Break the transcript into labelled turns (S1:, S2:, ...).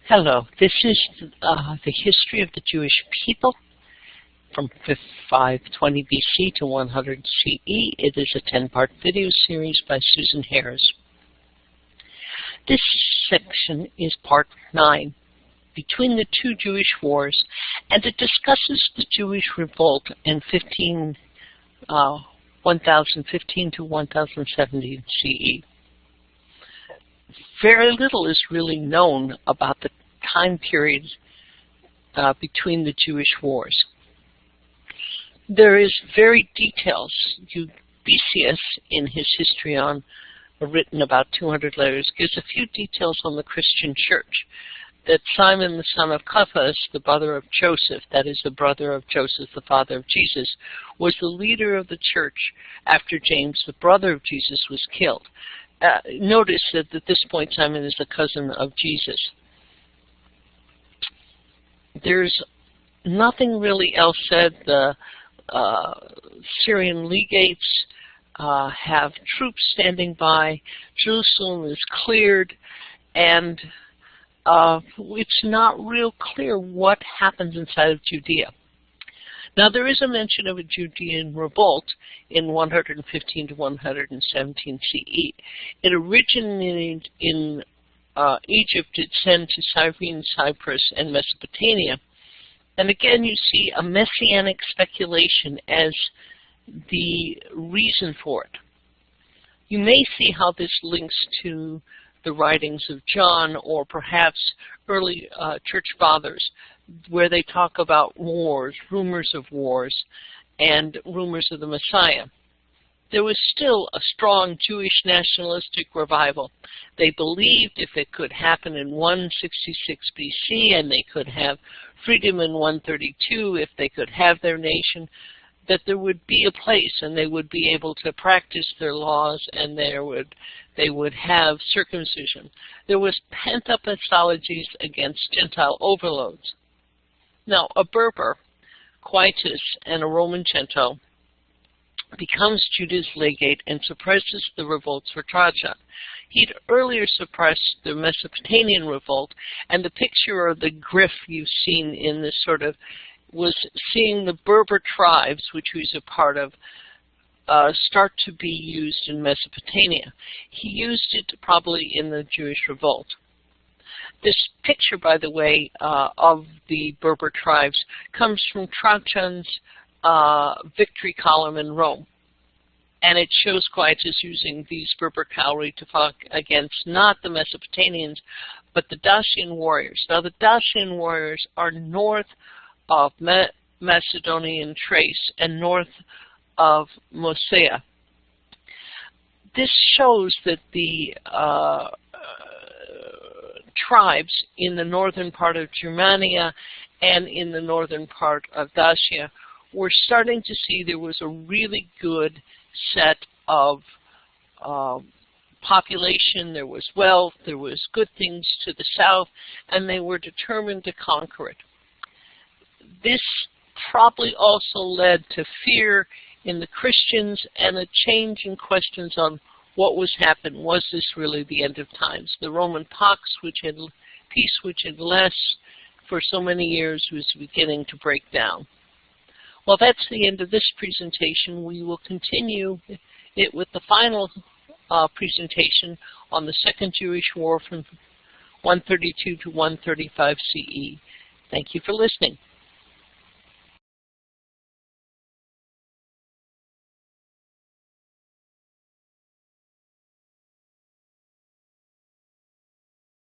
S1: Hello, this is the history of the Jewish people from 520 BC to 100 CE. It is a 10-part video series by Susan Hares. This section is part 9, Between the Two Jewish Wars, and it discusses the Jewish Revolt in 1015 to 1017 CE. Very little is really known about the time period between the Jewish wars. There is very details. Eusebius, in his history on, written about 200 letters, gives a few details on the Christian church. That Simon, the son of Cephas, the brother of Joseph, that is the brother of Joseph, the father of Jesus, was the leader of the church after James, the brother of Jesus, was killed. Notice that at this point Simon is the cousin of Jesus. There's nothing really else said. The Syrian legates have troops standing by. Jerusalem is cleared, and it's not real clear what happens inside of Judea. Now, there is a mention of a Judean Revolt in 115 to 117 CE. It originated in Egypt. It sent to Cyrene, Cyprus, and Mesopotamia. And again, you see a messianic speculation as the reason for it. You may see how this links to the writings of John or perhaps early church fathers, where they talk about wars, rumors of wars, and rumors of the Messiah. There was still a strong Jewish nationalistic revival. They believed if it could happen in 166 BC and they could have freedom in 132, if they could have their nation, that there would be a place and they would be able to practice their laws, and they would have circumcision. There was pent-up mythologies against Gentile overloads. Now, a Berber, Quietus, and a Roman Gentile becomes Judah's legate and suppresses the revolts for Trajan. He'd earlier suppressed the Mesopotamian revolt, and the picture of the griff you've seen in this sort of was seeing the Berber tribes, which he was a part of, start to be used in Mesopotamia. He used it probably in the Jewish revolt. This picture, by the way, of the Berber tribes comes from Trajan's victory column in Rome. And it shows Quietus using these Berber cavalry to fight against not the Mesopotamians, but the Dacian warriors. Now, the Dacian warriors are north of Macedonian Thrace and north of Moesia. This shows that the tribes in the northern part of Germania and in the northern part of Dacia were starting to see there was a really good set of population, there was wealth, there was good things to the south, and they were determined to conquer it. This probably also led to fear in the Christians and a change in questions on what was happening. Was this really the end of times? The Roman peace, which had less for so many years, was beginning to break down. Well, that's the end of this presentation. We will continue it with the final presentation on the Second Jewish War from 132 to 135 CE. Thank you for listening.